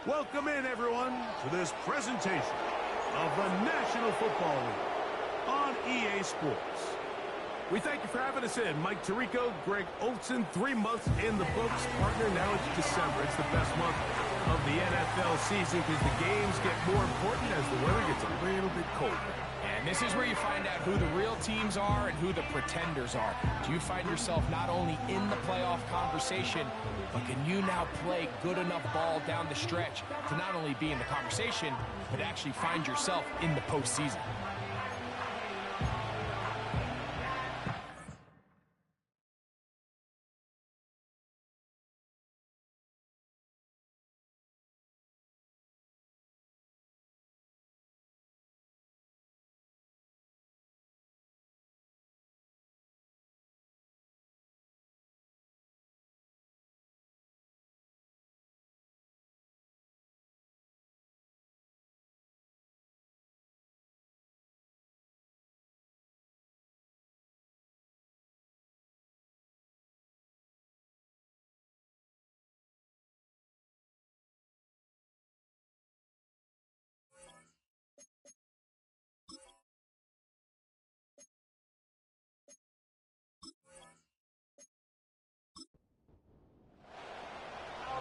Welcome in, everyone, to this presentation of the National Football League on EA Sports. We thank you for having us in. Mike Tirico, Greg Olson, 3 months in the books. Partner, now it's December. It's the best month of the NFL season because the games get more important as the weather gets a little bit colder. And this is where you find out who the real teams are and who the pretenders are. Do you find yourself not only in the playoff conversation, but can you now play good enough ball down the stretch to not only be in the conversation, but actually find yourself in the postseason?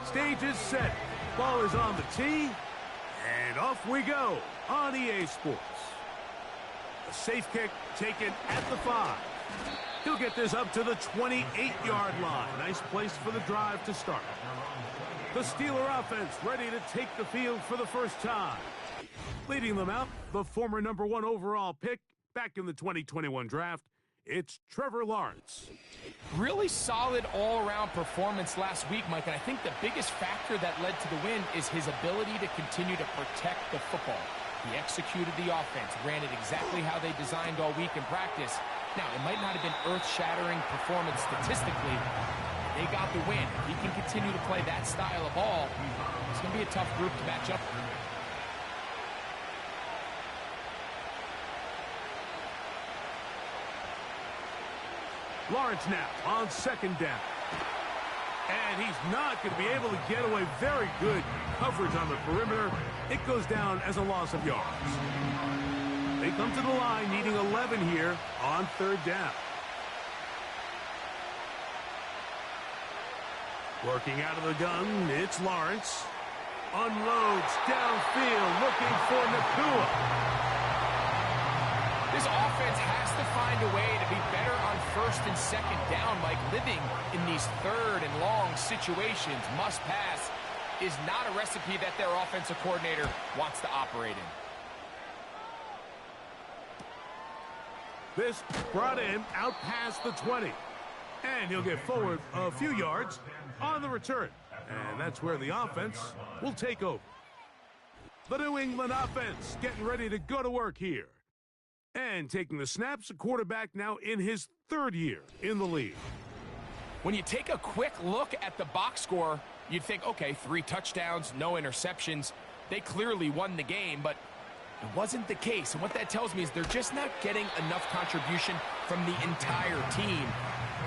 Stage is set. Ball is on the tee. And off we go on EA Sports. A safe kick taken at the 5. He'll get this up to the 28-yard line. Nice place for the drive to start. The Steeler offense ready to take the field for the first time. Leading them out, the former #1 overall pick back in the 2021 draft, it's Trevor Lawrence. Really solid all-around performance last week, Mike, and I think the biggest factor that led to the win is his ability to continue to protect the football. He executed the offense, ran it exactly how they designed all week in practice. Now, it might not have been earth-shattering performance statistically. They got the win. If he can continue to play that style of ball, it's going to be a tough group to match up with. Lawrence now on second down. And he's not going to be able to get away. Very good coverage on the perimeter. It goes down as a loss of yards. They come to the line needing 11 here on third down. Working out of the gun, it's Lawrence. Unloads downfield looking for Nacua. This offense has to find a way to be better on first and second down, Mike. Living in these third and long situations, must pass, is not a recipe that their offensive coordinator wants to operate in. This brought in out past the 20. And he'll get forward a few yards on the return. And that's where the offense will take over. The New England offense getting ready to go to work here. And taking the snaps, a quarterback now in his 3rd year in the league. When you take a quick look at the box score, you'd think, okay, 3 touchdowns, no interceptions. They clearly won the game, but it wasn't the case. And what that tells me is they're just not getting enough contribution from the entire team.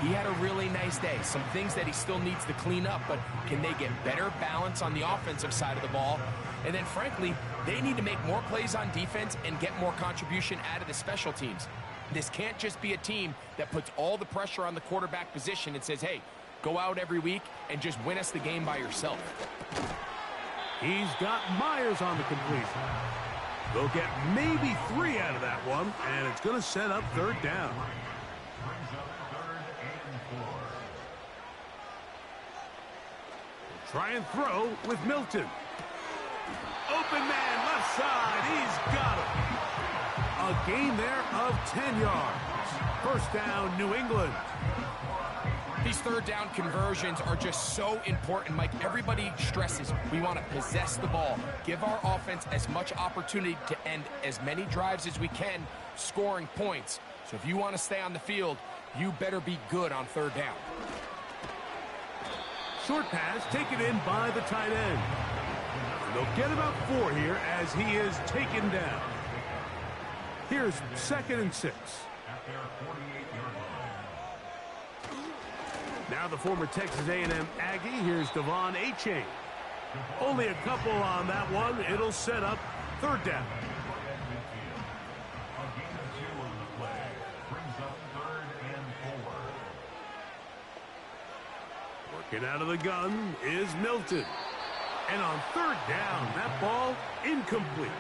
He had a really nice day. Some things that he still needs to clean up, but can they get better balance on the offensive side of the ball? And then, frankly, they need to make more plays on defense and get more contribution out of the special teams. This can't just be a team that puts all the pressure on the quarterback position and says, hey, go out every week and just win us the game by yourself. He's got Myers on the completion. They'll get maybe 3 out of that one, and it's going to set up third down. Try and throw with Milton. Open man, left side. He's got him. A gain there of 10 yards. First down, New England. These third down conversions are just so important, Mike. Everybody stresses we want to possess the ball, give our offense as much opportunity to end as many drives as we can, scoring points. So if you want to stay on the field, you better be good on third down. Short pass taken in by the tight end. They'll get about 4 here as he is taken down. Here's 2nd and 6. Now the former Texas A&M Aggie. Here's Devon Achane. Only a couple on that one. It'll set up third down. Working out of the gun is Milton. And on third down, that ball incomplete.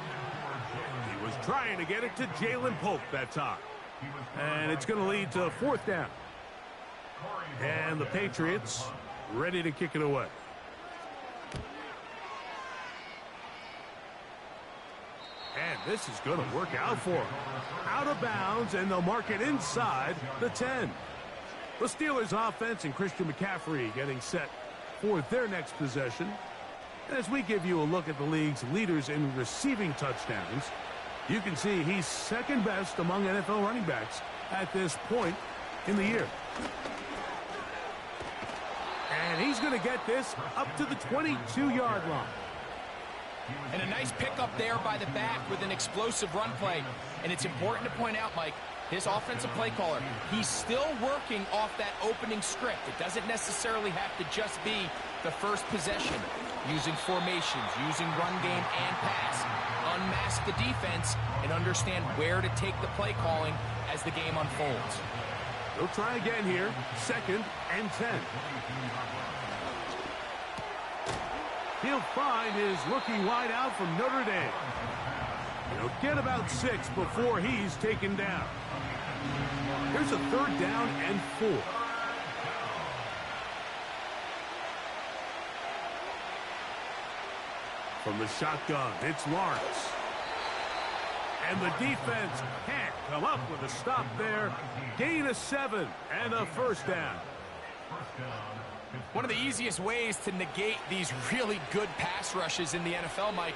He was trying to get it to Jalen Pope that time. And it's going to lead to fourth down. And the Patriots ready to kick it away. And this is going to work out for him. Out of bounds, and they'll mark it inside the 10. The Steelers offense and Christian McCaffrey getting set for their next possession. And as we give you a look at the league's leaders in receiving touchdowns, you can see he's second best among NFL running backs at this point in the year. And he's going to get this up to the 22-yard line. And a nice pickup there by the back with an explosive run play. And it's important to point out, Mike, his offensive play caller, he's still working off that opening script. It doesn't necessarily have to just be the first possession. Using formations, using run game and pass. Unmask the defense and understand where to take the play calling as the game unfolds. They'll try again here. 2nd and 10. He'll find his rookie wide out from Notre Dame. He'll get about 6 before he's taken down. Here's a third down and 4. From the shotgun, it's Lawrence. And the defense can't come up with a stop there. Gain of 7 and a first down. One of the easiest ways to negate these really good pass rushes in the NFL, Mike,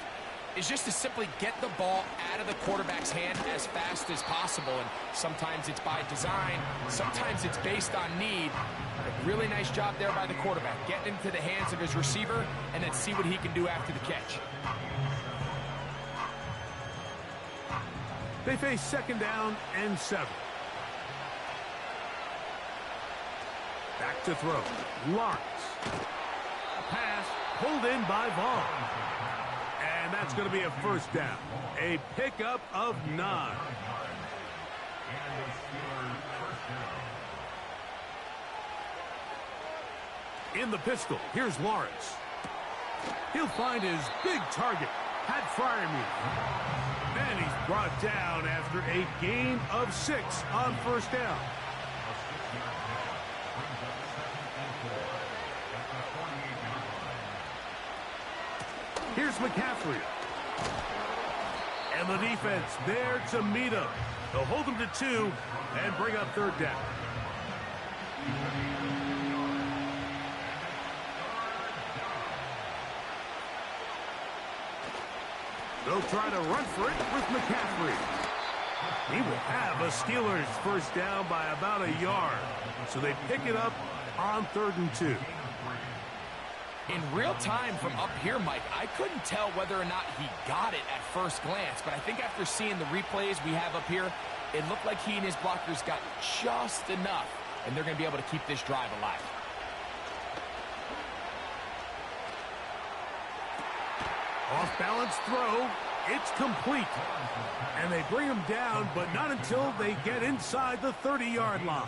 is just to simply get the ball out of the quarterback's hand as fast as possible. And sometimes it's by design, sometimes it's based on need. A really nice job there by the quarterback, getting into the hands of his receiver and then see what he can do after the catch. They face 2nd down and 7. Back to throw. Lawrence. Pass pulled in by Vaughn. And that's going to be a first down. A pickup of 9. In the pistol, here's Lawrence. He'll find his big target, Pat Freiermuth. Then he's brought down after a gain of 6 on first down. Here's McCaffrey. And the defense there to meet him. They'll hold him to 2 and bring up third down. They'll try to run for it with McCaffrey. He will have a Steelers first down by about a yard. So they pick it up on 3rd and 2. In real time from up here, Mike, I couldn't tell whether or not he got it at first glance. But I think after seeing the replays we have up here, it looked like he and his blockers got just enough. And they're going to be able to keep this drive alive. Off-balance throw. It's complete. And they bring him down, but not until they get inside the 30-yard line.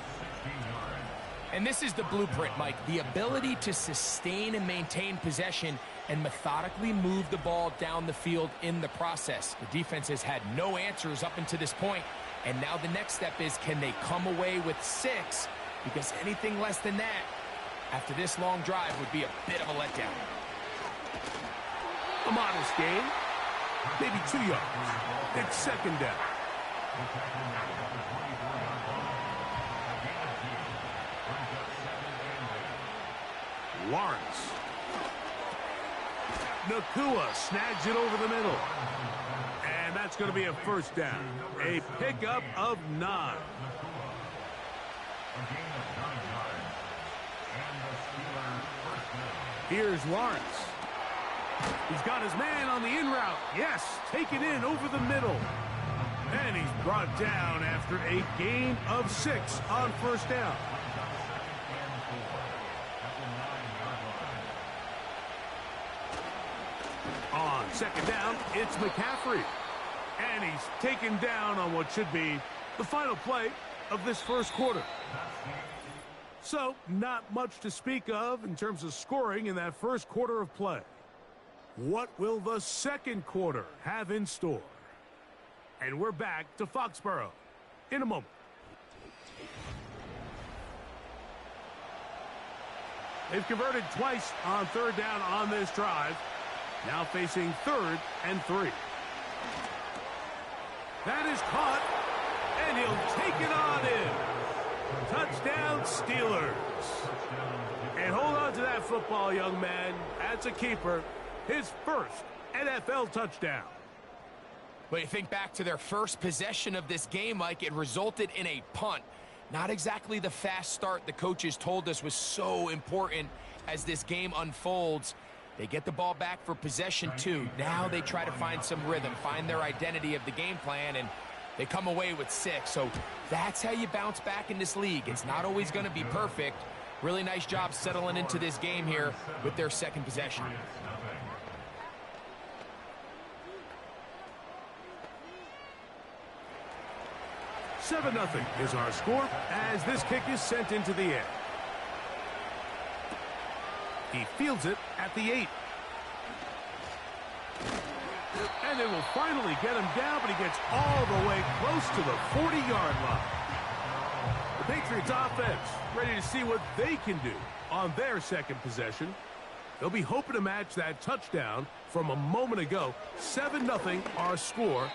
And this is the blueprint, Mike. The ability to sustain and maintain possession and methodically move the ball down the field in the process. The defense has had no answers up until this point. And now the next step is, can they come away with 6? Because anything less than that, after this long drive, would be a bit of a letdown. A modest gain. Maybe 2 yards. It's 2nd down. Lawrence. Nacua snags it over the middle. And that's going to be a first down. A pickup of 9. Here's Lawrence. He's got his man on the in route. Yes, take it in over the middle. And he's brought down after a gain of 6 on first down. On second down, it's McCaffrey. And he's taken down on what should be the final play of this first quarter. So, not much to speak of in terms of scoring in that first quarter of play. What will the second quarter have in store? And we're back to Foxborough in a moment. They've converted twice on third down on this drive. Now facing 3rd and 3. That is caught, and he'll take it on in. Touchdown, Steelers. And hold on to that football, young man. That's a keeper. His first NFL touchdown. Well, you think back to their first possession of this game, Mike, it resulted in a punt. Not exactly the fast start the coaches told us was so important as this game unfolds. They get the ball back for possession 2. Now they try to find some rhythm, find their identity of the game plan, and they come away with 6. So that's how you bounce back in this league. It's not always going to be perfect. Really nice job settling into this game here with their second possession. Seven nothing is our score as this kick is sent into the air. He fields it at the 8. And they will finally get him down, but he gets all the way close to the 40-yard line. The Patriots offense ready to see what they can do on their second possession. They'll be hoping to match that touchdown from a moment ago. 7-0 our score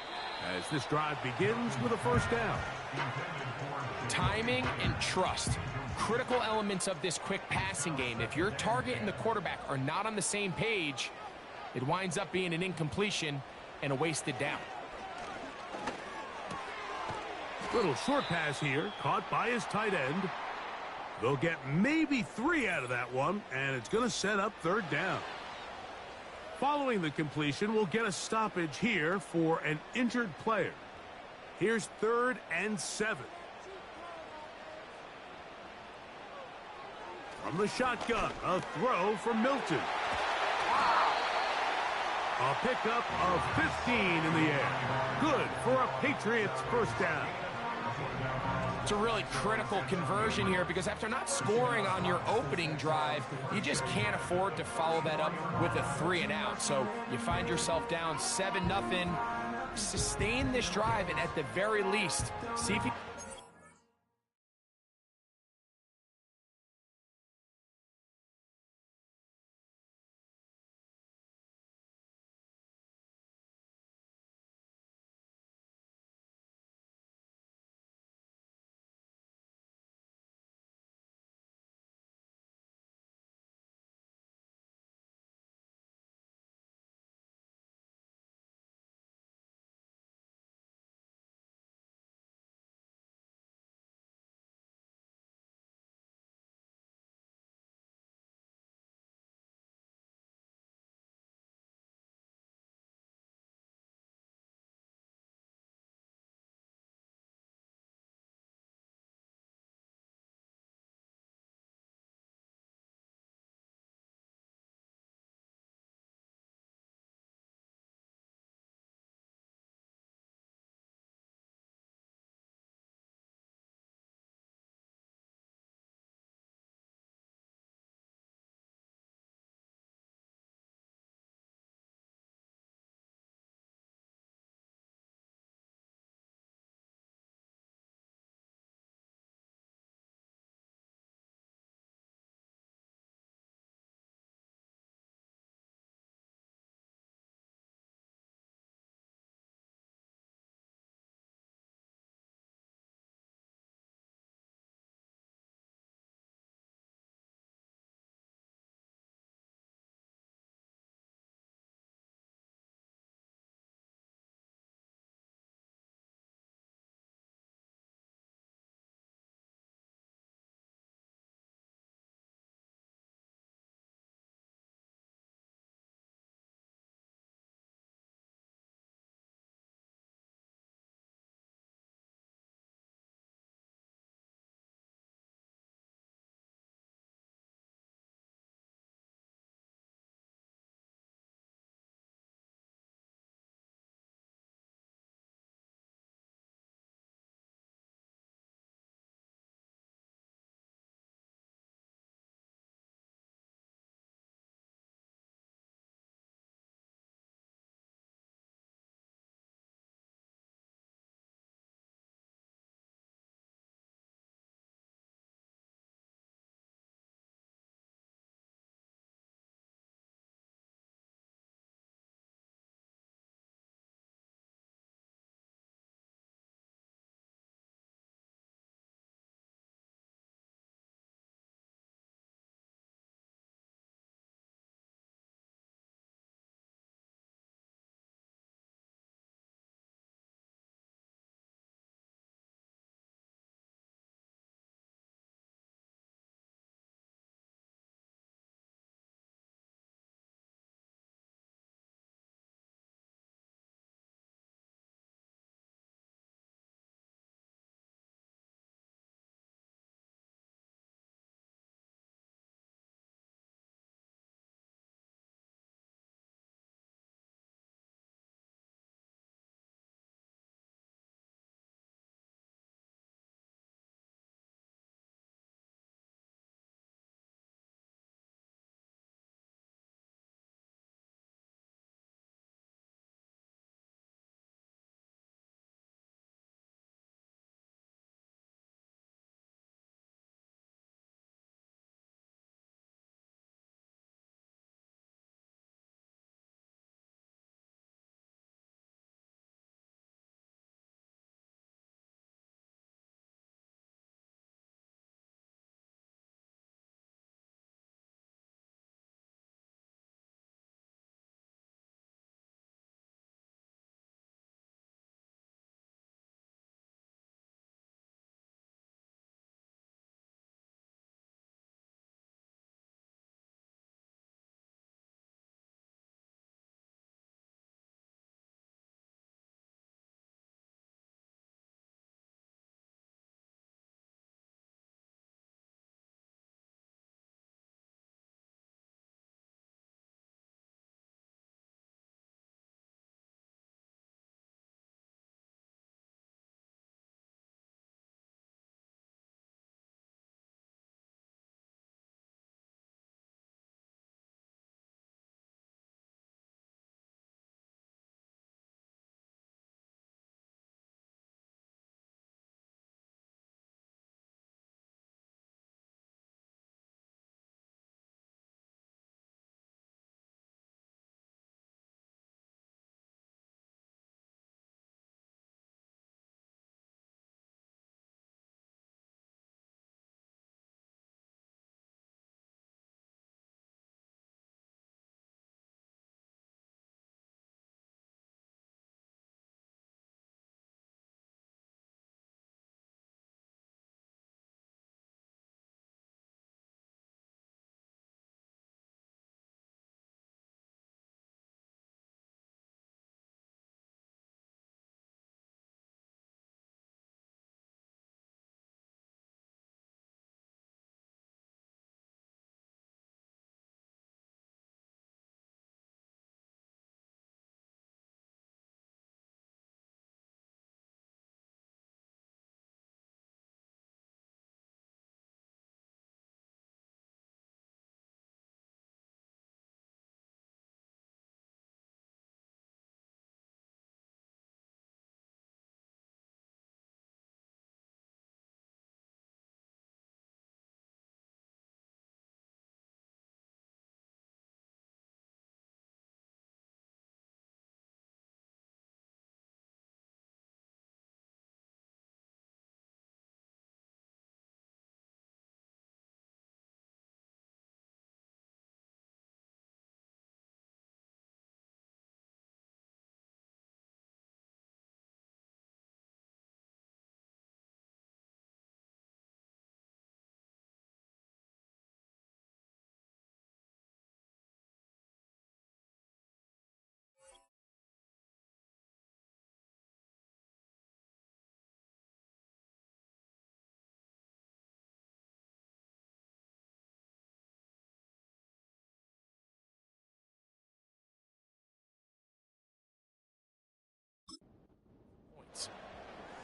as this drive begins with a first down. Timing and trust. Critical elements of this quick passing game. If your target and the quarterback are not on the same page, it winds up being an incompletion and a wasted down. Little short pass here, caught by his tight end. They'll get maybe 3 out of that one, and it's going to set up 3rd down. Following the completion, we'll get a stoppage here for an injured player. Here's 3rd and 7. From the shotgun, a throw from Milton. A pickup of 15 in the air. Good for a Patriots first down. It's a really critical conversion here because after not scoring on your opening drive, you just can't afford to follow that up with a 3 and out. So you find yourself down 7-0. Sustain this drive and at the very least, see if you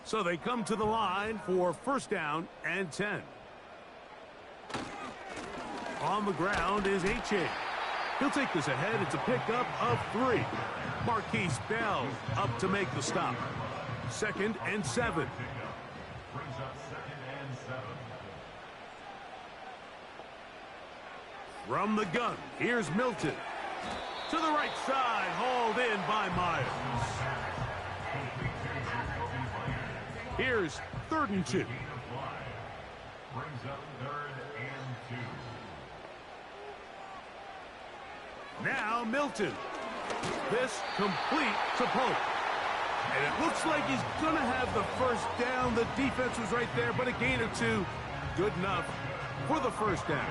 So they come to the line for first down and 10. On the ground is Achane. He'll take this ahead. It's a pickup of 3. Marquise Bell up to make the stop. 2nd and 7. From the gun, here's Milton. To the right side, hauled in by Myers. Here's 3rd and 2. Now Milton. This complete to Pope. And it looks like he's going to have the first down. The defense was right there, but a gain of 2. Good enough for the first down.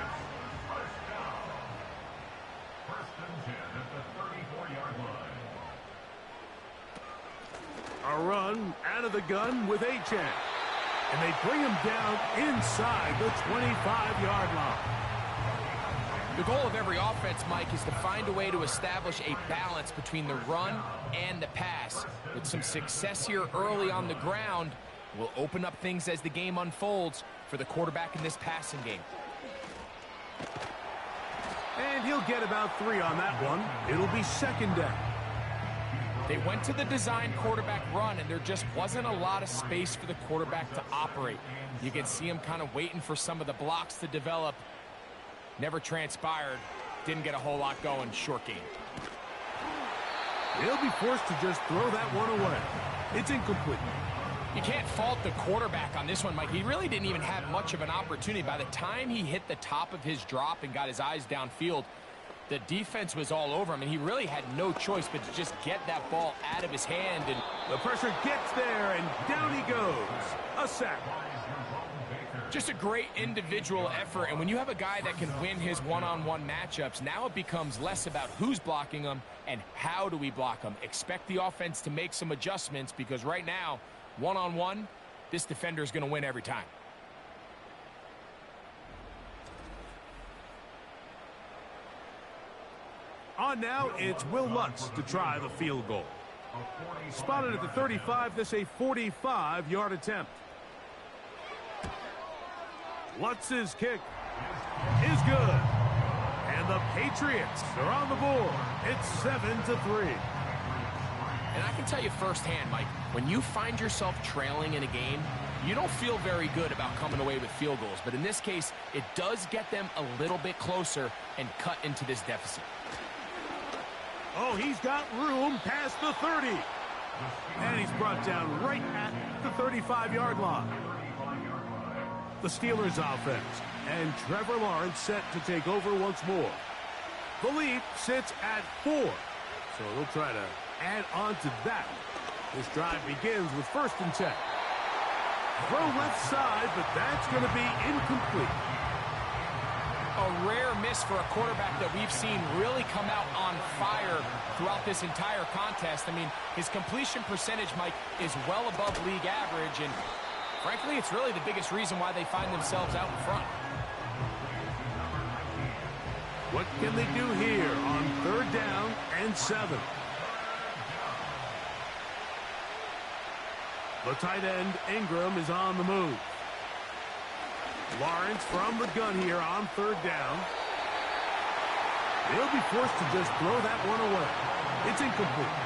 A run out of the gun with Achane. And they bring him down inside the 25-yard line. The goal of every offense, Mike, is to find a way to establish a balance between the run and the pass. With some success here early on the ground, will open up things as the game unfolds for the quarterback in this passing game. And he'll get about 3 on that one. It'll be 2nd down. They went to the design quarterback run, and there just wasn't a lot of space for the quarterback to operate. You can see him kind of waiting for some of the blocks to develop. Never transpired. Didn't get a whole lot going. Short game. He'll be forced to just throw that one away. It's incomplete. You can't fault the quarterback on this one, Mike. He really didn't even have much of an opportunity. By the time he hit the top of his drop and got his eyes downfield, the defense was all over him, and he really had no choice but to just get that ball out of his hand. And the pressure gets there, and down he goes. A sack. Just a great individual effort, and when you have a guy that can win his one-on-one matchups, now it becomes less about who's blocking him and how do we block him. Expect the offense to make some adjustments, because right now, one-on-one, this defender is going to win every time. On now, it's Will Lutz to try the field goal. Spotted at the 35, this a 45-yard attempt. Lutz's kick is good. And the Patriots are on the board. It's 7-3. And I can tell you firsthand, Mike, when you find yourself trailing in a game, you don't feel very good about coming away with field goals. But in this case, it does get them a little bit closer and cut into this deficit. Oh, he's got room past the 30. And he's brought down right at the 35-yard line. The Steelers offense, and Trevor Lawrence set to take over once more. The lead sits at 4, so they'll try to add on to that. This drive begins with 1st and 10. Throw left side, but that's going to be incomplete. A rare miss for a quarterback that we've seen really come out on fire throughout this entire contest. I mean, his completion percentage, Mike, is well above league average, and frankly, it's really the biggest reason why they find themselves out in front. What can they do here on 3rd down and 7? The tight end, Ingram, is on the move. Lawrence from the gun here on 3rd down. They'll be forced to just throw that one away. It's incomplete.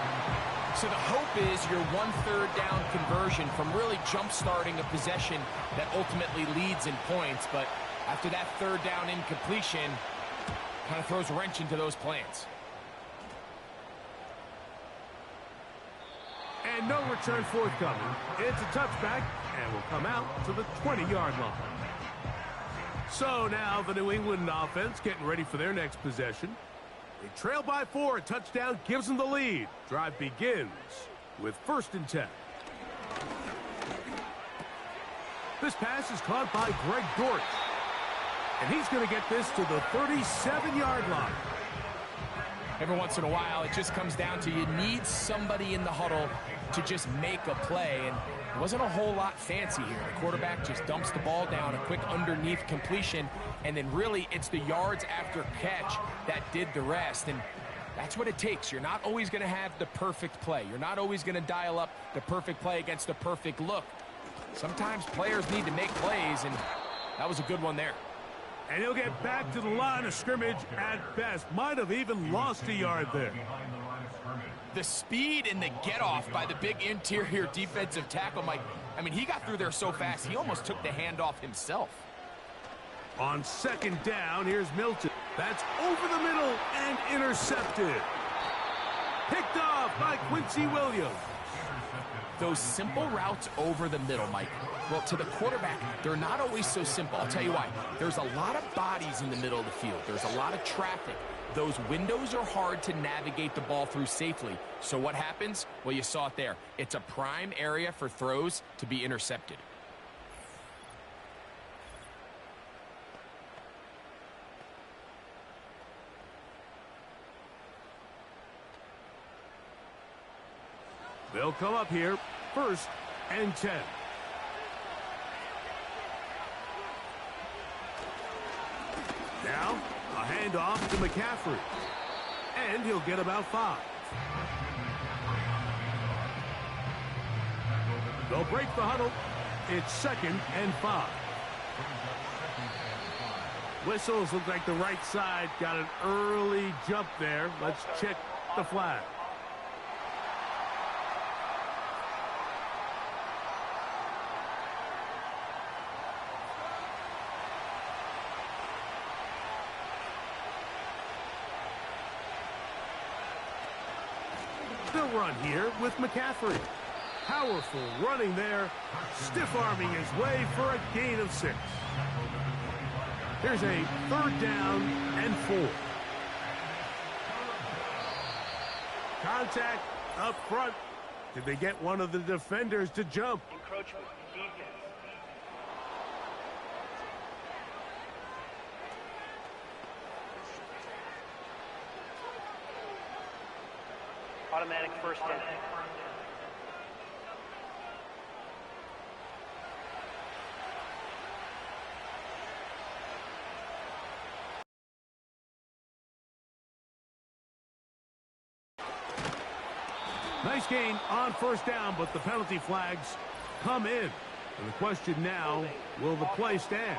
So the hope is your 1/3 down conversion from really jump-starting a possession that ultimately leads in points. But after that 3rd down incompletion, kind of throws a wrench into those plans. And no return forthcoming. It's a touchback and will come out to the 20-yard line. So now the New England offense getting ready for their next possession. They trail by 4. A touchdown gives them the lead. Drive begins with 1st and 10. This pass is caught by Greg Dortch. And he's going to get this to the 37-yard line. Every once in a while, it just comes down to you need somebody in the huddle to just make a play. And it wasn't a whole lot fancy here. The quarterback just dumps the ball down, a quick underneath completion, and then really it's the yards after catch that did the rest. And That's what it takes. You're not always going to have the perfect play. You're not always going to dial up the perfect play against the perfect look. Sometimes players need to make plays, and that was a good one there. And he'll get back to the line of scrimmage at best. Might have even lost a yard there. The speed and the get-off by the big interior defensive tackle, Mike. I mean, he got through there so fast, he almost took the handoff himself. On second down, here's Milton. That's over the middle and intercepted. Picked off by Quincy Williams. Those simple routes over the middle, Mike. Well, to the quarterback, they're not always so simple. I'll tell you why. There's a lot of bodies in the middle of the field. There's a lot of traffic. Those windows are hard to navigate the ball through safely. So what happens? Well, you saw it there. It's a prime area for throws to be intercepted. They'll come up here, 1st and 10. Now, a handoff to McCaffrey. And he'll get about 5. They'll break the huddle. It's 2nd and 5. Whistles look like the right side got an early jump there. Let's check the flag. They'll run here with McCaffrey. Powerful running there, stiff-arming his way for a gain of 6. Here's a 3rd down and 4. Contact up front. Did they get one of the defenders to jump? Encroachment defense. Automatic 1st down. Nice gain on 1st down, but the penalty flags come in. And the question now, will the play stand?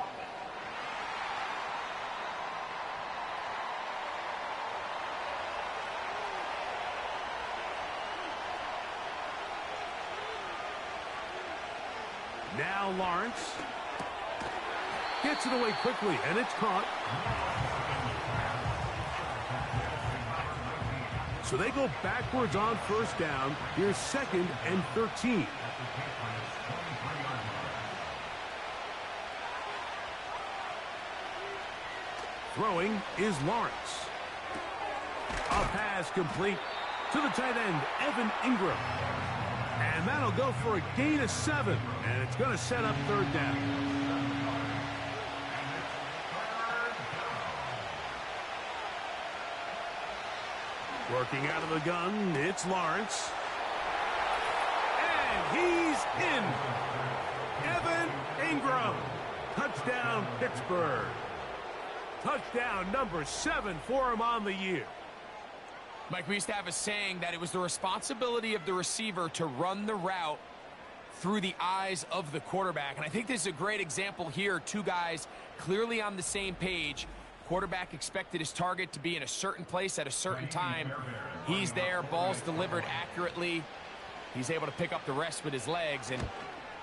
Now Lawrence gets it away quickly, and it's caught. So they go backwards on 1st down. Here's 2nd and 13. Throwing is Lawrence. A pass complete to the tight end, Evan Ingram. And that'll go for a gain of 7. And it's going to set up 3rd down. Working out of the gun, it's Lawrence. And he's in. Evan Ingram. Touchdown, Pittsburgh. Touchdown number 7 for him on the year. Mike, we used to have a saying that it was the responsibility of the receiver to run the route through the eyes of the quarterback. And I think this is a great example here. 2 guys clearly on the same page. Quarterback expected his target to be in a certain place at a certain time. He's there, ball's delivered accurately. He's able to pick up the rest with his legs, and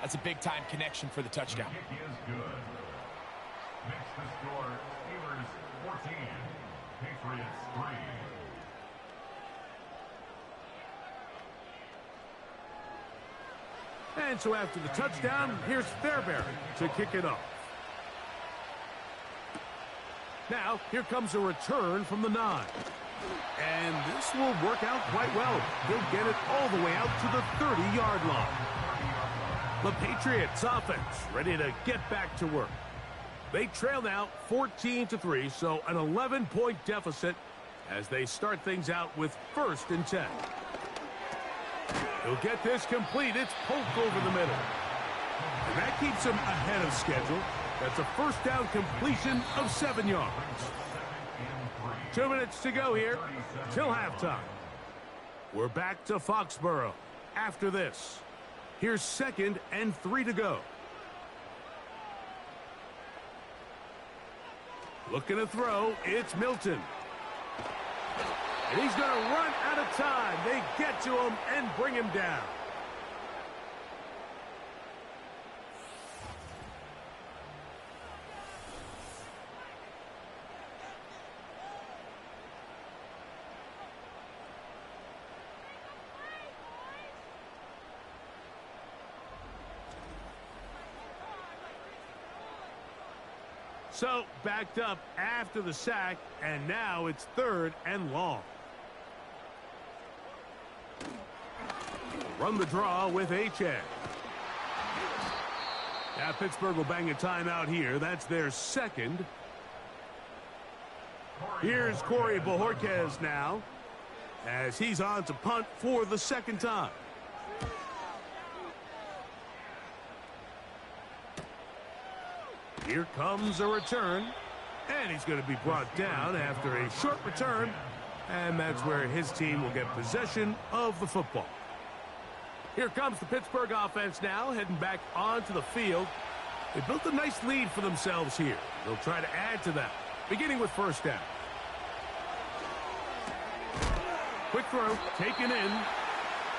that's a big-time connection for the touchdown. Kick is good. Makes the score Steelers 14, Patriots 3. And so after the touchdown, here's Fairbairn to kick it off. Now, here comes a return from the 9. And this will work out quite well. He'll get it all the way out to the 30-yard line. The Patriots offense ready to get back to work. They trail now 14-3, so an 11-point deficit as they start things out with 1st and 10. He'll get this complete. It's poked over the middle. And that keeps him ahead of schedule. That's a 1st down completion of 7 yards. 2 minutes to go here till halftime. We're back to Foxborough after this. Here's 2nd and 3 to go. Looking to throw, it's Milton. And he's going to run out of time. They get to him and bring him down. So, backed up after the sack, and now it's 3rd and long. Run the draw with Achane. Now Pittsburgh will bang a timeout here. That's their 2nd. Here's Corey Bojorquez now, as he's on to punt for the 2nd time. Here comes a return, and he's going to be brought down after a short return, and that's where his team will get possession of the football. Here comes the Pittsburgh offense now, heading back onto the field. They built a nice lead for themselves here. They'll try to add to that, beginning with 1st down. Quick throw, taken in,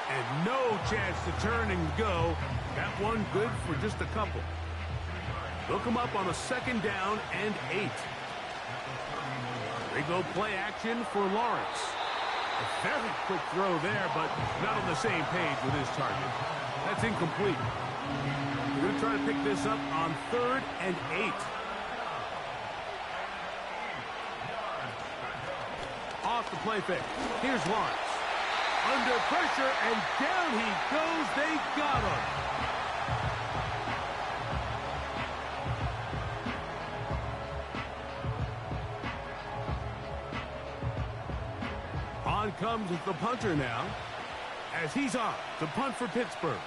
and no chance to turn and go. That one good for just a couple. They'll come up on a 2nd down and 8. They go play action for Lawrence. A very quick throw there, but not on the same page with his target. That's incomplete. They're going to try to pick this up on 3rd and 8. Off the play fake. Here's Lawrence. Under pressure, and down he goes. They got him. On comes the punter now, as he's on to punt for Pittsburgh.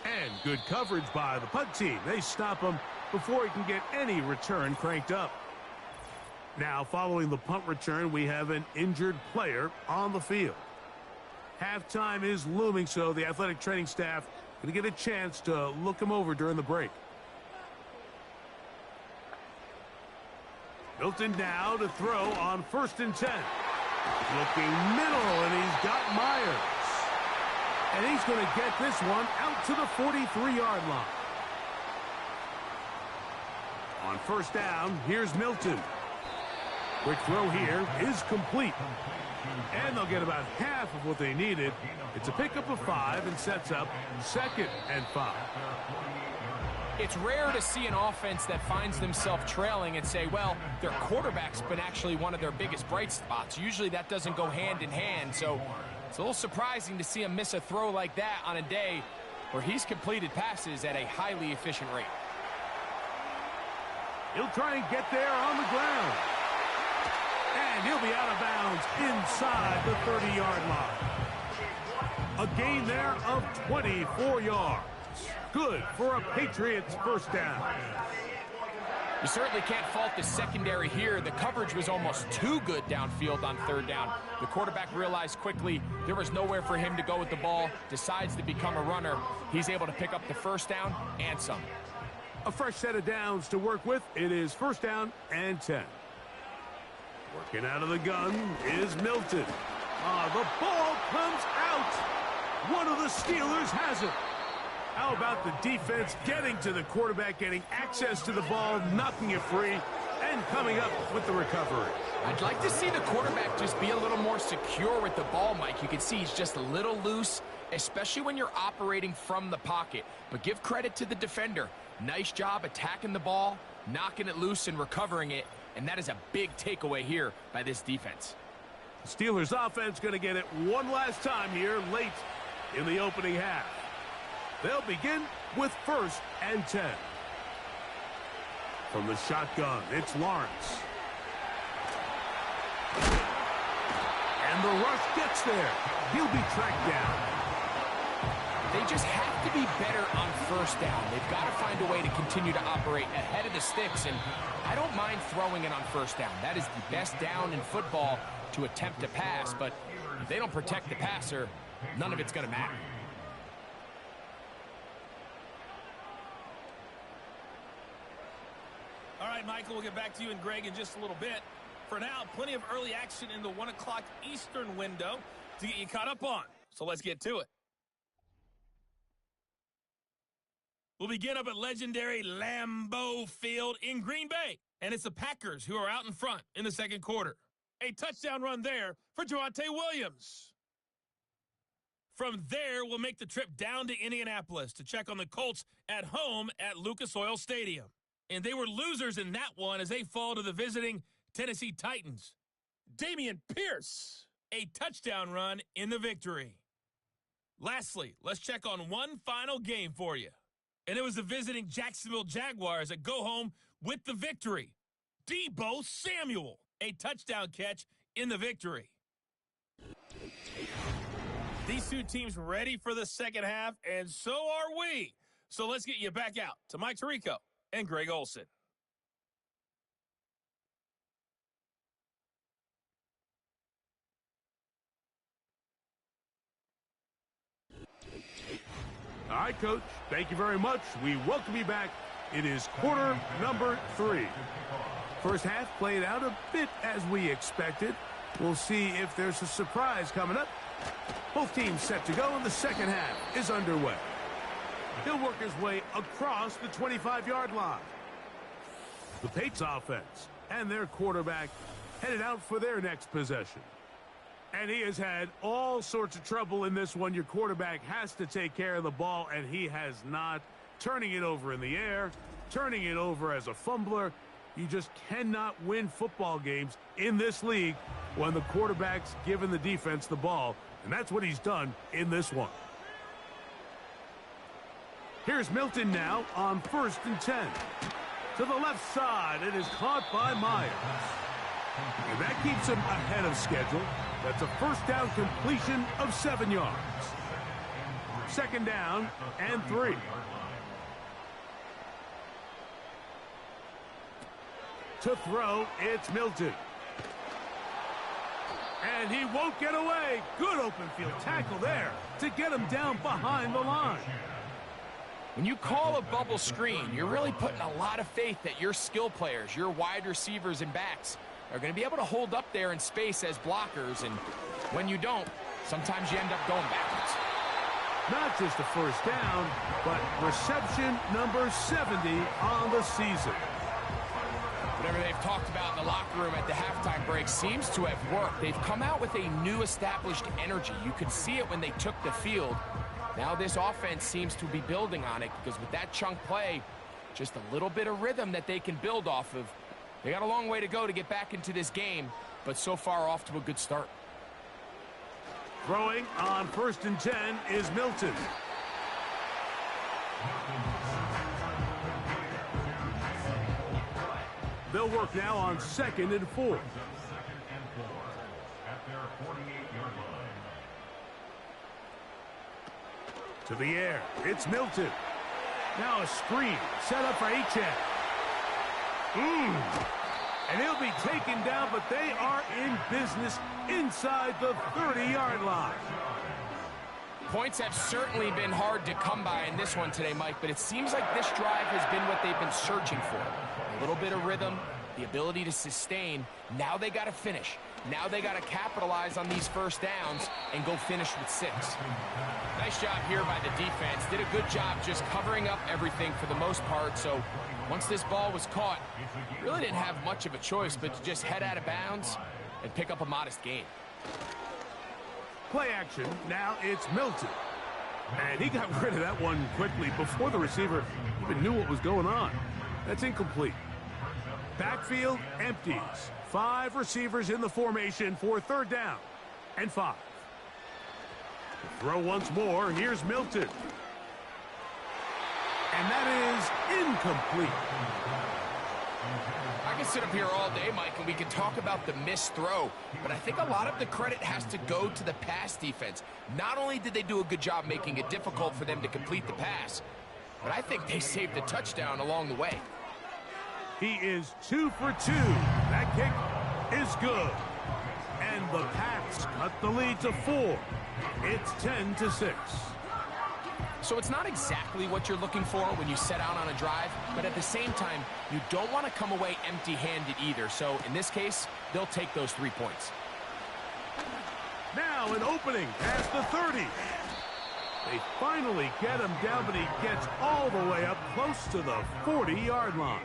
And good coverage by the punt team. They stop him before he can get any return cranked up. Now, following the punt return, we have an injured player on the field. Halftime is looming, so the athletic training staff going to get a chance to look him over during the break. Milton now to throw on 1st and 10. Looking middle, and he's got Myers. And he's going to get this one out to the 43-yard line. On 1st down, here's Milton. Quick throw here is complete. And they'll get about half of what they needed. It's a pickup of 5 and sets up 2nd and 5. It's rare to see an offense that finds themselves trailing and say, well, their quarterback's been actually one of their biggest bright spots. Usually that doesn't go hand in hand, so it's a little surprising to see him miss a throw like that on a day where he's completed passes at a highly efficient rate. He'll try and get there on the ground. And he'll be out of bounds inside the 30-yard line. A gain there of 24 yards. Good for a Patriots 1st down. You certainly can't fault the secondary here. The coverage was almost too good downfield on 3rd down. The quarterback realized quickly there was nowhere for him to go with the ball, decides to become a runner. He's able to pick up the 1st down and some. A fresh set of downs to work with. It is 1st down and 10. Working out of the gun is Milton. The ball comes out. One of the Steelers has it. How about the defense getting to the quarterback, getting access to the ball, knocking it free, and coming up with the recovery? I'd like to see the quarterback just be a little more secure with the ball, Mike. You can see he's just a little loose, especially when you're operating from the pocket. But give credit to the defender. Nice job attacking the ball, knocking it loose and recovering it, and that is a big takeaway here by this defense. The Steelers offense going to get it one last time here late in the opening half. They'll begin with 1st and 10. From the shotgun, it's Lawrence. And the rush gets there. He'll be tracked down. They just have to be better on first down. They've got to find a way to continue to operate ahead of the sticks, and I don't mind throwing it on first down. That is the best down in football to attempt to pass, but if they don't protect the passer, none of it's going to matter. All right, Michael, we'll get back to you and Greg in just a little bit. For now, plenty of early action in the 1 o'clock Eastern window to get you caught up on. So let's get to it. We'll begin up at legendary Lambeau Field in Green Bay. And it's the Packers who are out in front in the second quarter. A touchdown run there for Javonte Williams. From there, we'll make the trip down to Indianapolis to check on the Colts at home at Lucas Oil Stadium. And they were losers in that one as they fall to the visiting Tennessee Titans. Dameon Pierce, a touchdown run in the victory. Lastly, let's check on one final game for you. And it was the visiting Jacksonville Jaguars that go home with the victory. Deebo Samuel, a touchdown catch in the victory. These two teams ready for the second half, and so are we. So let's get you back out to Mike Tirico and Greg Olsen. All right, Coach. Thank you very much. We welcome you back. It is quarter number 3. First half played out a bit as we expected. We'll see if there's a surprise coming up. Both teams set to go, and the second half is underway. He'll work his way across the 25-yard line. The Pates offense and their quarterback headed out for their next possession. And he has had all sorts of trouble in this one. Your quarterback has to take care of the ball, and he has not. Turning it over in the air, turning it over as a fumbler. You just cannot win football games in this league when the quarterback's giving the defense the ball. And that's what he's done in this one. Here's Milton now on 1st and 10. To the left side, it is caught by Myers. And that keeps him ahead of schedule. That's a first down completion of 7 yards. Second down and 3. To throw, it's Milton. And he won't get away. Good open field tackle there to get him down behind the line. When you call a bubble screen, you're really putting a lot of faith that your skill players, your wide receivers and backs, are going to be able to hold up there in space as blockers, and when you don't, sometimes you end up going backwards. Not just a first down, but reception number 70 on the season. Whatever they've talked about in the locker room at the halftime break seems to have worked. They've come out with a new established energy. You could see it when they took the field. Now this offense seems to be building on it, because with that chunk play, just a little bit of rhythm that they can build off of. They got a long way to go to get back into this game, but so far off to a good start. Throwing on 1st and 10 is Milton. They'll work now on 2nd and 4. At their 48-yard line. To the air, it's Milton. Now a screen set up for Achane. And he'll be taken down, but they are in business inside the 30-yard line. Points have certainly been hard to come by in this one today, Mike, but it seems like this drive has been what they've been searching for. A little bit of rhythm, the ability to sustain. Now they got to finish. Now they got to capitalize on these first downs and go finish with 6. Nice job here by the defense. Did a good job just covering up everything for the most part. So once this ball was caught, really didn't have much of a choice but to just head out of bounds and pick up a modest gain. Play action. Now it's Milton. And he got rid of that one quickly before the receiver even knew what was going on. That's incomplete. Backfield empties. 5 receivers in the formation for 3rd down and 5. Throw once more. Here's Milton. And that is incomplete. I can sit up here all day, Mike, and we can talk about the missed throw, but I think a lot of the credit has to go to the pass defense. Not only did they do a good job making it difficult for them to complete the pass, but I think they saved the touchdown along the way. He is 2 for 2. That kick is good. And the Pats cut the lead to 4. It's 10-6. So it's not exactly what you're looking for when you set out on a drive, but at the same time, you don't want to come away empty-handed either. So in this case, they'll take those 3 points. Now an opening past the 30. They finally get him down, but he gets all the way up close to the 40-yard line.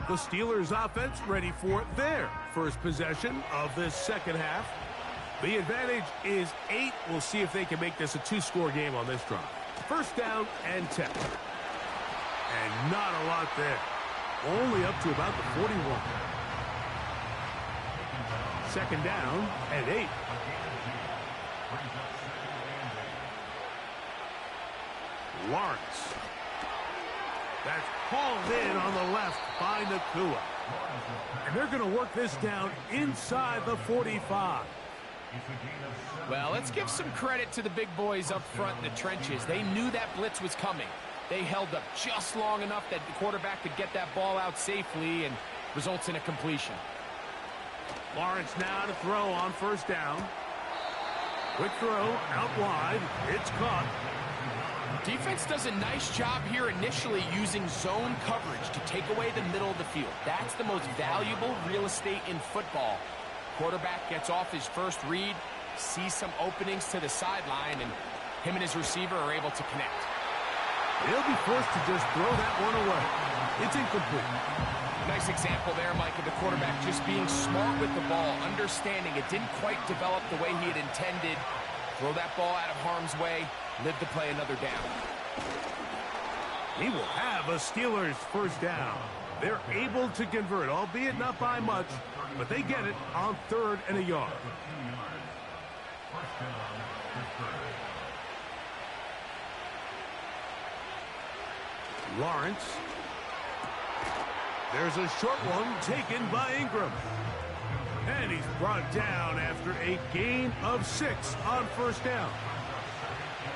The Steelers offense ready for their first possession of this second half. The advantage is 8. We'll see if they can make this a 2-score game on this drive. First down and 10. And not a lot there. Only up to about the 41. Second down and 8. Lawrence. That's hauled in on the left by Nacua. And they're going to work this down inside the 45. Well, let's give some credit to the big boys up front in the trenches. They knew that blitz was coming. They held up just long enough that the quarterback could get that ball out safely and results in a completion. Lawrence now to throw on first down. Quick throw out wide. It's caught. Defense does a nice job here initially using zone coverage to take away the middle of the field. That's the most valuable real estate in football. Quarterback gets off his first read, sees some openings to the sideline, and him and his receiver are able to connect. They'll be forced to just throw that one away. It's incomplete. Nice example there, Mike, of the quarterback just being smart with the ball, understanding it didn't quite develop the way he had intended. Throw that ball out of harm's way, live to play another down. He will have a Steelers first down. They're able to convert, albeit not by much, but they get it on 3rd and a yard. Lawrence. There's a short one taken by Ingram. And he's brought down after a gain of 6 on first down.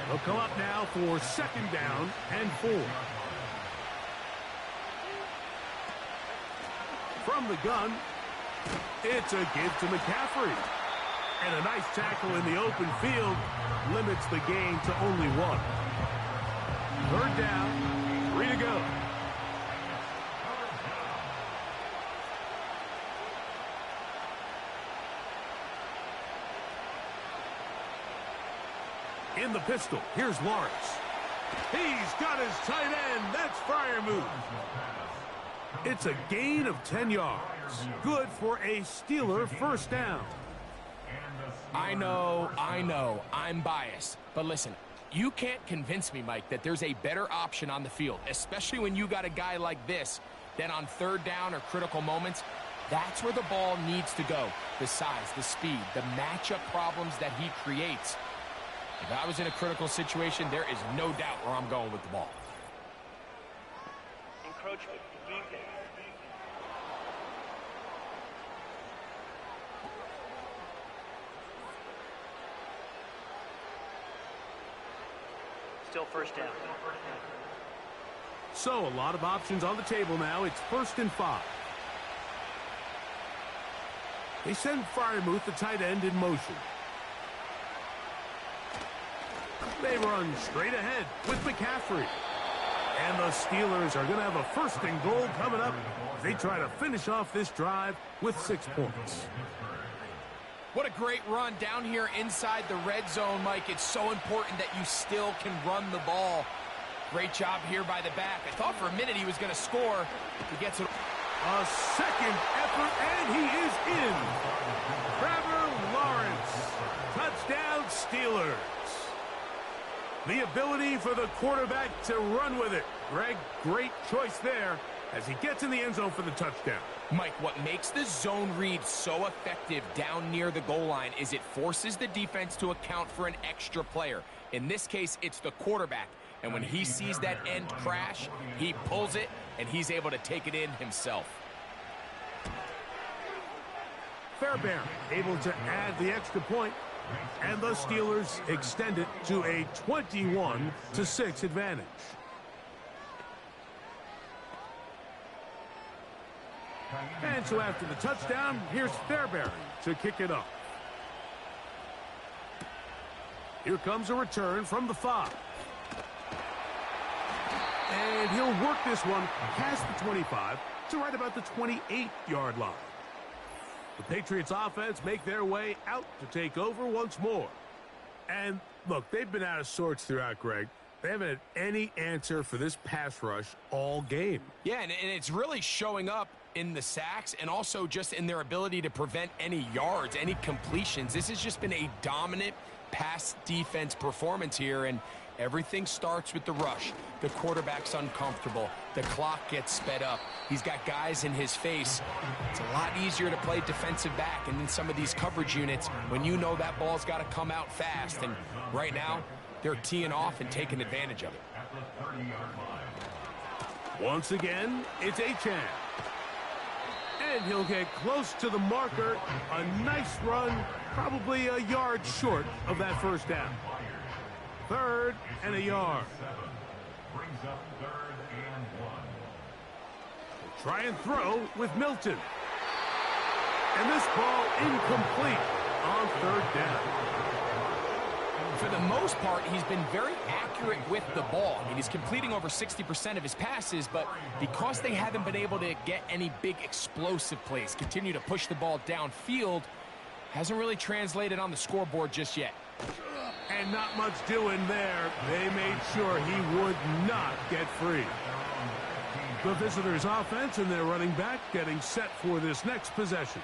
They'll come up now for second down and 4. From the gun, it's a give to McCaffrey. And a nice tackle in the open field limits the gain to only 1. 3rd down, 3 to go. In the pistol, here's Lawrence. He's got his tight end. That's Freiermuth. It's a gain of 10 yards. Good for a Steeler first down. I know, I'm biased. But listen, you can't convince me, Mike, that there's a better option on the field, especially when you got a guy like this, that on 3rd down or critical moments, that's where the ball needs to go. The size, the speed, the matchup problems that he creates. If I was in a critical situation, there is no doubt where I'm going with the ball. Encroachment, defense. Still first down. So a lot of options on the table now. It's 1st and 5. They send Freiermuth, the tight end, in motion. They run straight ahead with McCaffrey. And the Steelers are going to have a 1st and goal coming up. They try to finish off this drive with 6 points. What a great run down here inside the red zone, Mike. It's so important that you still can run the ball. Great job here by the back. I thought for a minute he was going to score. He gets it. A second effort, and he is in. Trevor Lawrence. Touchdown, Steelers. The ability for the quarterback to run with it. Greg, great choice there as he gets in the end zone for the touchdown. Mike, what makes the zone read so effective down near the goal line is it forces the defense to account for an extra player. In this case, it's the quarterback. And when he sees that end crash, he pulls it, and he's able to take it in himself. Fairbairn able to add the extra point, and the Steelers extend it to a 21-6 advantage. And so after the touchdown, here's Fairbairn to kick it off. Here comes a return from the 5. And he'll work this one past the 25 to right about the 28-yard line. The Patriots offense make their way out to take over once more. And look, they've been out of sorts throughout, Greg. They haven't had any answer for this pass rush all game. Yeah, and it's really showing up in the sacks and also just in their ability to prevent any yards, any completions. This has just been a dominant pass defense performance here, and everything starts with the rush. The quarterback's uncomfortable. The clock gets sped up. He's got guys in his face. It's a lot easier to play defensive back and in some of these coverage units when you know that ball's got to come out fast. And right now, they're teeing off and taking advantage of it. Once again, it's Achane. And he'll get close to the marker. A nice run, probably a yard short of that first down. 3rd and a yard. Brings up 3rd and 1. We'll try and throw with Milton. And this ball incomplete on 3rd down. For the most part, he's been very accurate with the ball. I mean, he's completing over 60% of his passes, but because they haven't been able to get any big explosive plays, continue to push the ball downfield, hasn't really translated on the scoreboard just yet. And not much doing there. They made sure he would not get free. The visitors' offense and their running back getting set for this next possession.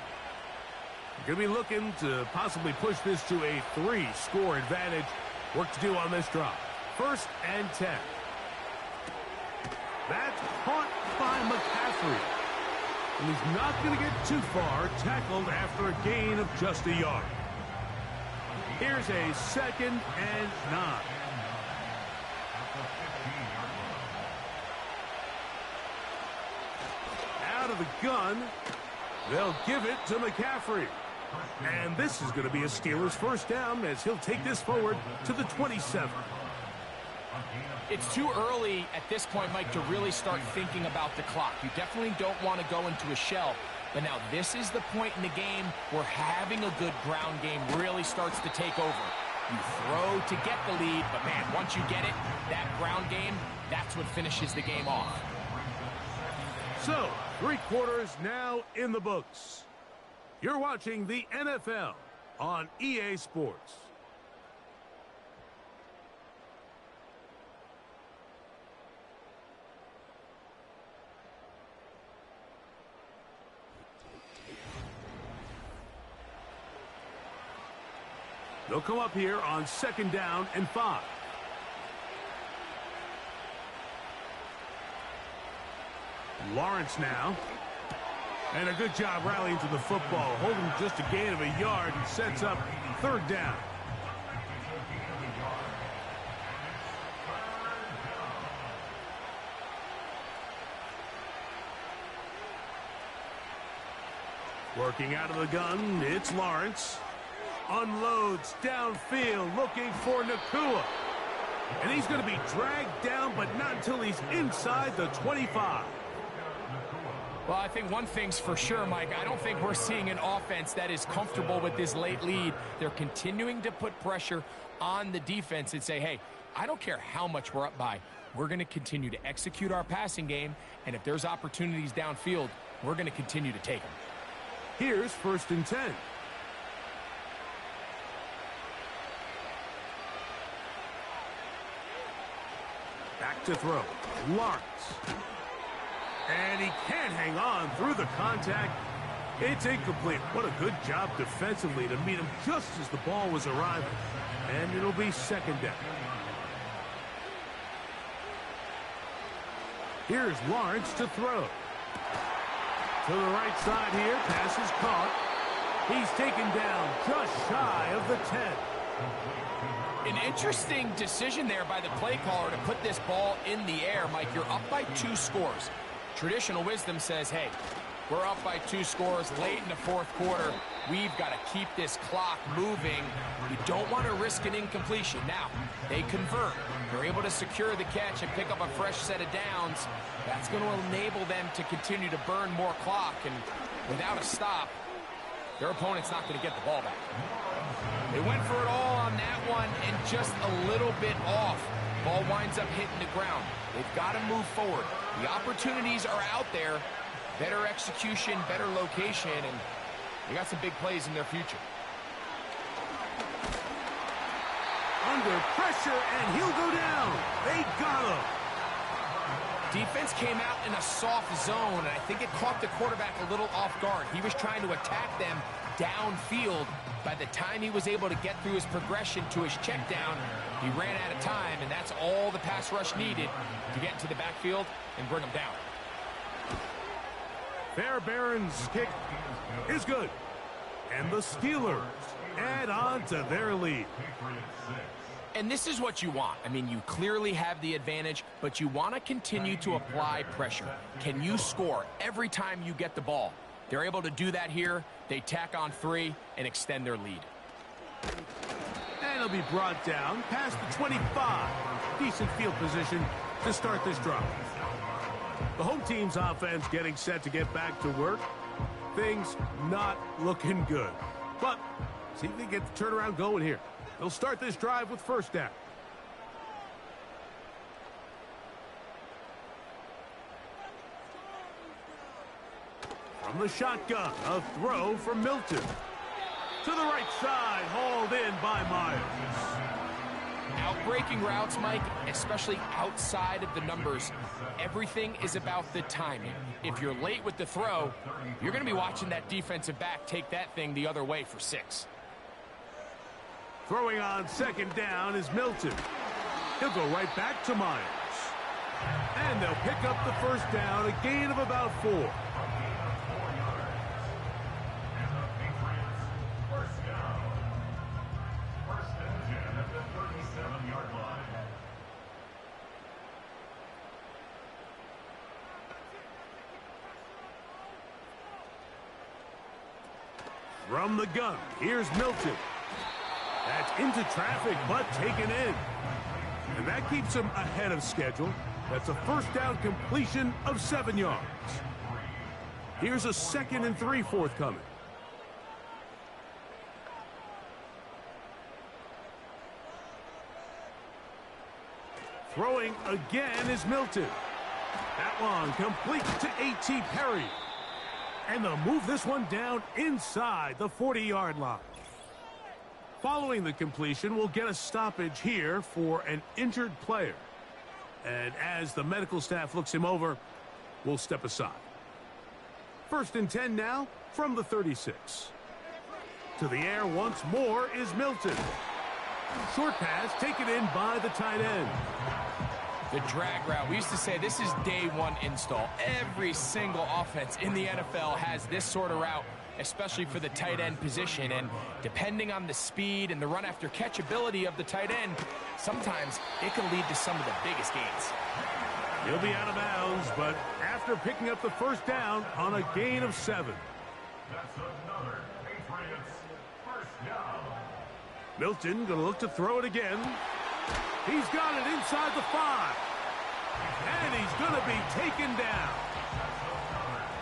Going to be looking to possibly push this to a 3-score advantage. Work to do on this drive. 1st and 10. That's caught by McCaffrey. And he's not going to get too far, tackled after a gain of just a yard. Here's a 2nd and 9. Out of the gun, they'll give it to McCaffrey. And this is going to be a Steelers first down as he'll take this forward to the 27. It's too early at this point, Mike, to really start thinking about the clock. You definitely don't want to go into a shell. But now this is the point in the game where having a good ground game really starts to take over. You throw to get the lead, but man, once you get it, that ground game, that's what finishes the game off. So, 3 quarters now in the books. You're watching the NFL on EA Sports. They'll come up here on 2nd down and 5. Lawrence now. And a good job rallying to the football. Holding just a gain of a yard and sets up 3rd down. Working out of the gun, it's Lawrence. Unloads downfield, looking for Nacua. And he's going to be dragged down, but not until he's inside the 25. Well, I think one thing's for sure, Mike. I don't think we're seeing an offense that is comfortable with this late lead. They're continuing to put pressure on the defense and say, hey, I don't care how much we're up by. We're going to continue to execute our passing game, and if there's opportunities downfield, we're going to continue to take them. Here's 1st and 10. Back to throw. Lawrence. And he can't hang on through the contact. It's incomplete. What a good job defensively to meet him just as the ball was arriving. And it'll be 2nd down. Here's Lawrence to throw. To the right side here. Pass is caught. He's taken down just shy of the 10. An interesting decision there by the play caller to put this ball in the air. Mike, you're up by 2 scores. Traditional wisdom says, hey, We're up by 2 scores late in the fourth quarter. We've got to keep this clock moving. You don't want to risk an incompletion. Now, they convert. They're able to secure the catch and pick up a fresh set of downs. That's going to enable them to continue to burn more clock. And without a stop, their opponent's not going to get the ball back. They went for it all on that one and just a little bit off. Ball winds up hitting the ground. They've got to move forward. The opportunities are out there. Better execution, better location, and they got some big plays in their future. Under pressure, and he'll go down. They got him. Defense came out in a soft zone, and I think it caught the quarterback a little off guard. He was trying to attack them downfield. By the time he was able to get through his progression to his check down, he ran out of time, and that's all the pass rush needed to get into the backfield and bring him down. Fairbairn's kick is good. And the Steelers add on to their lead. And this is what you want. I mean, you clearly have the advantage, but you want to continue to apply pressure. Can you score every time you get the ball? They're able to do that here. They tack on 3 and extend their lead. And it'll be brought down past the 25. Decent field position to start this drive. The home team's offense getting set to get back to work. Things not looking good. But see if they get the turnaround going here. They'll start this drive with first down. From the shotgun, a throw from Milton. To the right side, hauled in by Myers. Outbreaking routes, Mike, especially outside of the numbers, everything is about the timing. If you're late with the throw, you're going to be watching that defensive back take that thing the other way for 6. Throwing on second down is Milton. He'll go right back to Myers. And they'll pick up the first down, a gain of about 4. From the gun, here's Milton. That's into traffic, but taken in. And that keeps him ahead of schedule. That's a first down completion of 7 yards. Here's a 2nd and 3 forthcoming. Throwing again is Milton. That one complete to A.T. Perry. And they'll move this one down inside the 40-yard line. Following the completion, we'll get a stoppage here for an injured player. And as the medical staff looks him over, we'll step aside. 1st and 10 now from the 36. To the air once more is Milton. Short pass taken in by the tight end. The drag route. We used to say this is day 1 install. Every single offense in the NFL has this sort of route, especially for the tight end position. And depending on the speed and the run after catch ability of the tight end, sometimes it can lead to some of the biggest gains. He'll be out of bounds, but after picking up the first down on a gain of 7. That's another Patriots first down. Milton going to look to throw it again. He's got it inside the 5. And he's going to be taken down.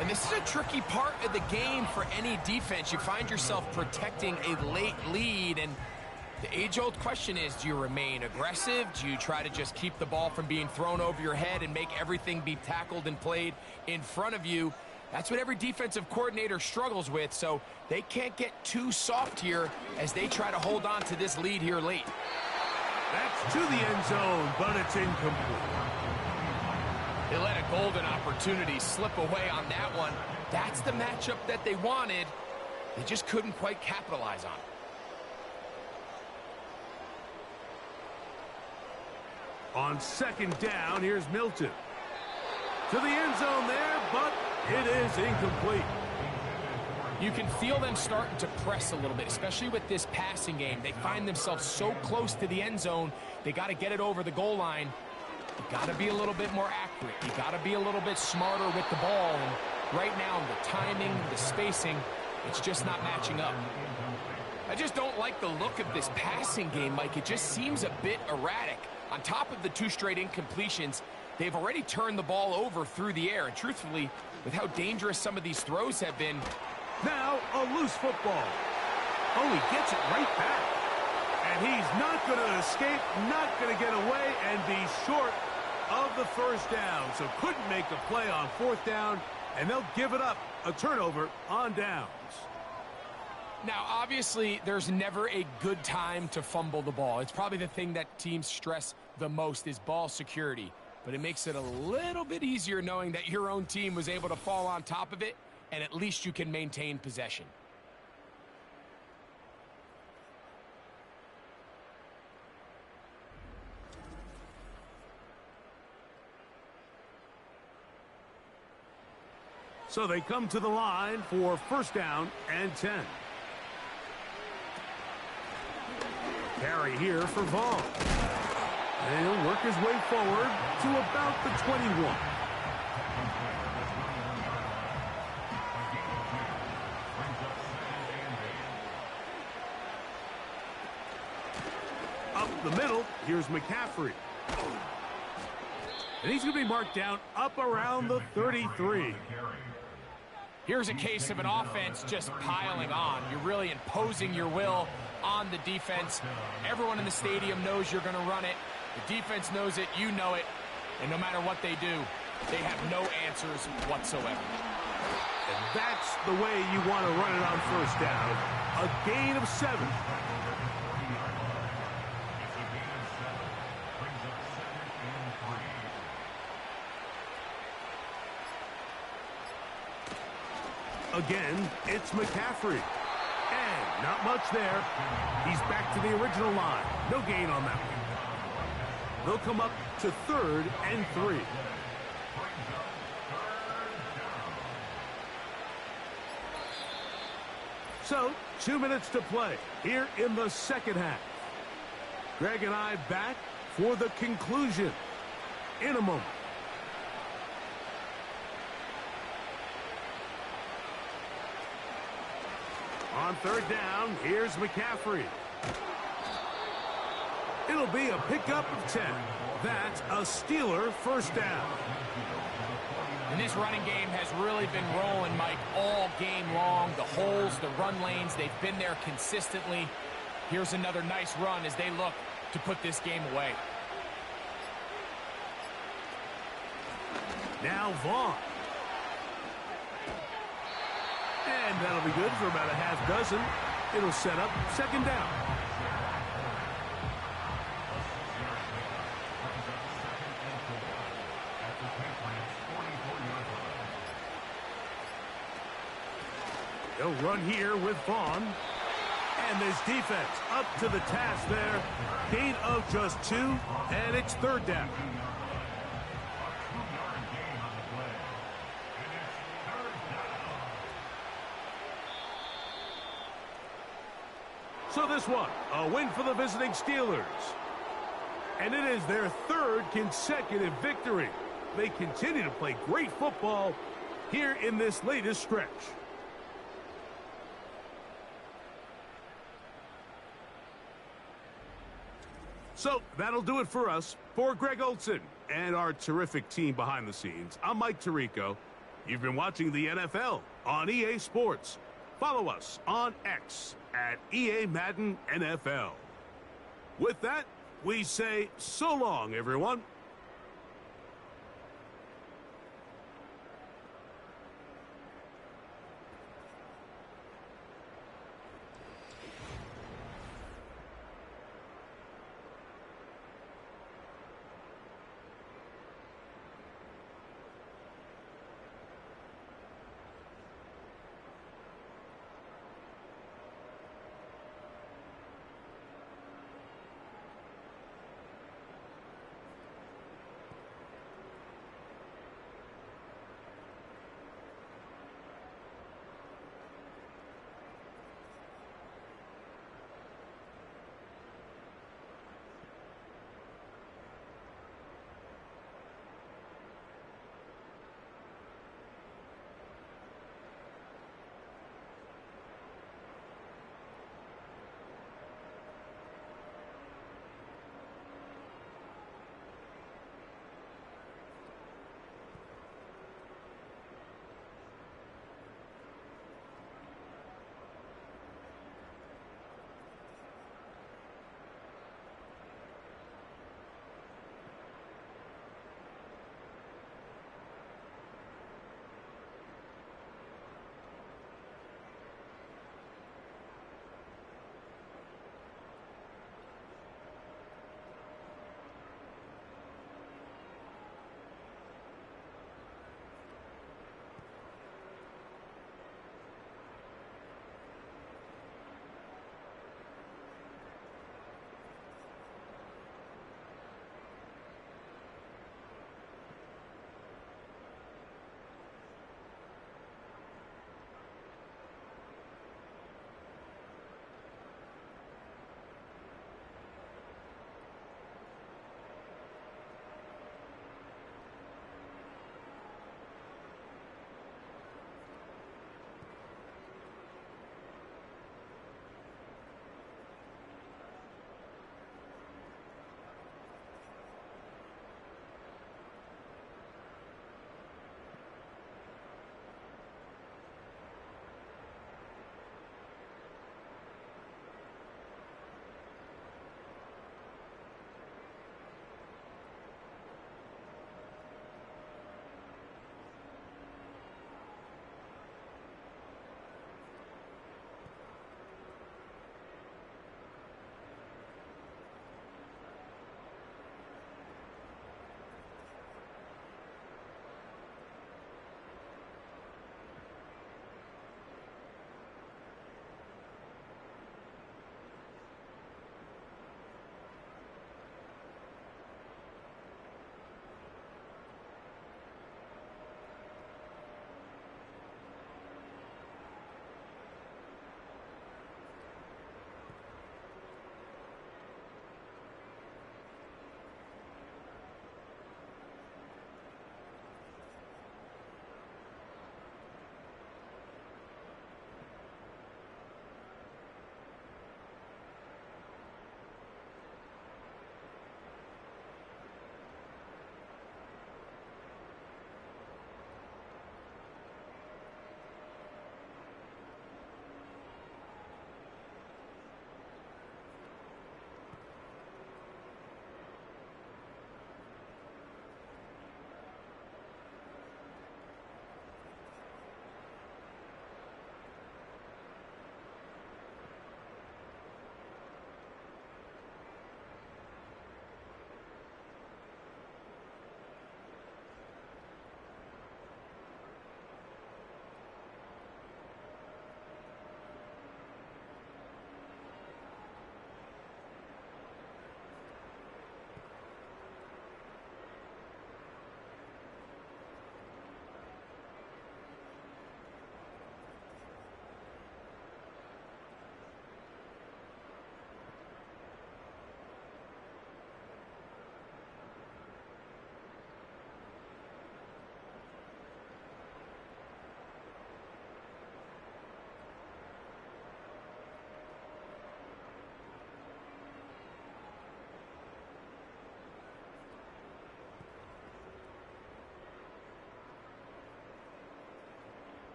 And this is a tricky part of the game for any defense. You find yourself protecting a late lead, and the age-old question is, do you remain aggressive? Do you try to just keep the ball from being thrown over your head and make everything be tackled and played in front of you? That's what every defensive coordinator struggles with, so they can't get too soft here as they try to hold on to this lead here late. That's to the end zone, but it's incomplete. They let a golden opportunity slip away on that one. That's the matchup that they wanted. They just couldn't quite capitalize on it. On 2nd down, here's Milton. To the end zone there, but it is incomplete. You can feel them starting to press a little bit, especially with this passing game. They find themselves so close to the end zone, they got to get it over the goal line. You got to be a little bit more accurate. You got to be a little bit smarter with the ball. And Right now, the timing, the spacing, it's just not matching up. I just don't like the look of this passing game, Mike. It just seems a bit erratic. On top of the 2 straight incompletions, they've already turned the ball over through the air. And truthfully, with how dangerous some of these throws have been. Now a loose football. Oh, he gets it right back. And he's not going to escape, not going to get away, and be short of the first down. So couldn't make a play on 4th down, and they'll give it up. A turnover on downs. Now, obviously, there's never a good time to fumble the ball. It's probably the thing that teams stress the most is ball security. But it makes it a little bit easier knowing that your own team was able to fall on top of it, and at least you can maintain possession. So they come to the line for 1st down and 10. Carry here for Vaughn. And he'll work his way forward to about the 21. Up the middle, here's McCaffrey. And he's going to be marked down up around the 33. Here's a case of an offense just piling on. You're really imposing your will on the defense. Everyone in the stadium knows you're going to run it. The defense knows it, you know it. And no matter what they do, they have no answers whatsoever. And that's the way you want to run it on 1st down. A gain of 7. Again, it's McCaffrey. And not much there. He's back to the original line. No gain on that one. They'll come up to 3rd and 3. So, 2 minutes to play here in the 2nd half. Greg and I back for the conclusion in a moment. On 3rd down, here's McCaffrey. It'll be a pickup of 10. That's a Steeler 1st down. And this running game has really been rolling, Mike, all game long. The holes, the run lanes, they've been there consistently. Here's another nice run as they look to put this game away. Now Vaughn. And that'll be good for about a half dozen. It'll set up 2nd down. They'll run here with Vaughn. And this defense up to the task there. Gain of just 2, and it's 3rd down. So this one, a win for the visiting Steelers. And it is their 3rd consecutive victory. They continue to play great football here in this latest stretch. So that'll do it for us. For Greg Olsen and our terrific team behind the scenes, I'm Mike Tirico. You've been watching the NFL on EA Sports. Follow us on X at EA Madden NFL. With that, we say so long, everyone.